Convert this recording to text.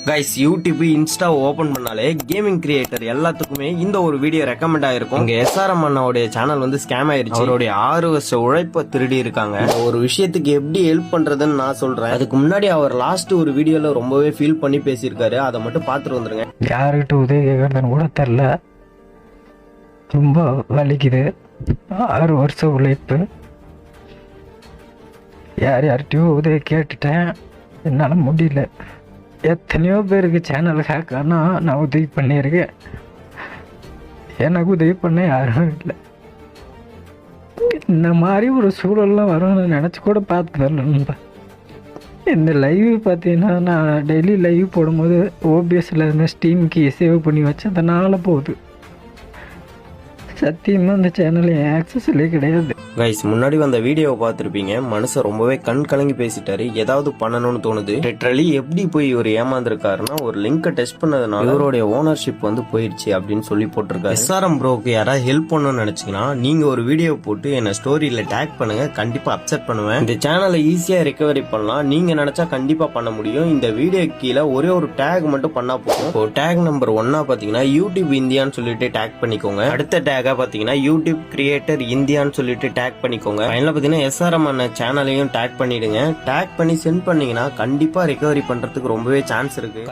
Guys YouTube Insta open பண்ணாலே gaming creator எல்லாத்துக்குமே இந்த ஒரு வீடியோ ரெக்கமெண்ட் ஆயிருக்கும். இங்க எஸ்ஆர்எம் அண்ணாவுடைய சேனல் வந்து ஸ்கேம் ஆயிருச்சு. அவருடைய 6 வருஷ உழைப்ப திருடி இருக்காங்க. ஒரு விஷயத்துக்கு எப்படி ஹெல்ப் பண்றதுன்னு நான் சொல்றேன். அதுக்கு முன்னாடி அவர் லாஸ்ட் ஒரு வீடியோல ரொம்பவே ஃபீல் பண்ணி பேசியிருக்காரு. அதை மட்டும் பாத்துட்டு வந்துருங்க. யாருக்கிட்ட உதவி கேட்கறதுன்னு கூட தெரில, ரொம்ப வலிக்குது. 6 வருஷம் உழைப்பு. யார்கிட்டயும் உதவி கேட்டுட்டேன், என்னால் முடியல. எத்தனையோ பேருக்கு சேனல் ஹேக் ஆனால் நான் உதவி பண்ணியிருக்கேன். எனக்கு உதவி பண்ண யாரும் இல்லை. இந்த மாதிரி ஒரு சூழல்லாம் வரும்னு நினச்சி கூட பார்த்து வரலன்பா. இந்த லைவ் பார்த்தீங்கன்னா நான் டெய்லி லைவ் போடும்போது ஓபிஎஸ்ல இருந்து ஸ்டீம்க்கு சேவ் பண்ணி வச்சதுனால போகுது. சத்தியமாக அந்த சேனல் என் ஆக்சஸ்லேயே கிடையாது. கைஸ் முன்னாடி வந்த வீடியோவை பார்த்துருப்பீங்க. மனுஷன் ரொம்பவே கண் கலங்கி பேசிட்டாரு. ஏதாவது பண்ணணும்னு தோணுது. லிட்டரலி எப்படி போய் இவர் ஏமாந்துருக்காருன்னா, ஒரு லிங்கை டெஸ்ட் பண்ணதுனால இவருடைய ஓனர்ஷிப் வந்து போயிடுச்சு அப்படின்னு சொல்லி போட்டிருக்காரு. எஸ்ஆர்எம் ப்ரோக்கு யாராவது ஹெல்ப் பண்ணணும்னு நினைச்சீங்கன்னா நீங்க ஒரு வீடியோ போட்டு என்ன ஸ்டோரியில டேக் பண்ணுங்க, கண்டிப்பா அக்செப்ட் பண்ணுவேன். இந்த சேனலை ஈஸியா ரெக்கவரி பண்ணலாம். நீங்க நினைச்சா கண்டிப்பா பண்ண முடியும். இந்த வீடியோ கீழே ஒரே ஒரு டேக் மட்டும் பண்ணா போதும். இப்போ டேக் நம்பர் 1 பாத்தீங்கன்னா யூடியூப் இந்தியான்னு சொல்லிட்டு டேக் பண்ணிக்கோங்க. அடுத்த டேகா பாத்தீங்கன்னா யூடியூப் கிரியேட்டர் இந்தியான்னு சொல்லிட்டு டேக் பண்ணிக்கோங்க. ஃபைனலா பாத்தீங்கன்னா எஸ்ஆர்எம் அண்ணா சேனலையும் டேக் பண்ணிடுங்க. டேக் பண்ணி சென்ட் பண்ணீங்கன்னா கண்டிப்பா ரெக்கவரி பண்றதுக்கு ரொம்பவே சான்ஸ் இருக்கு.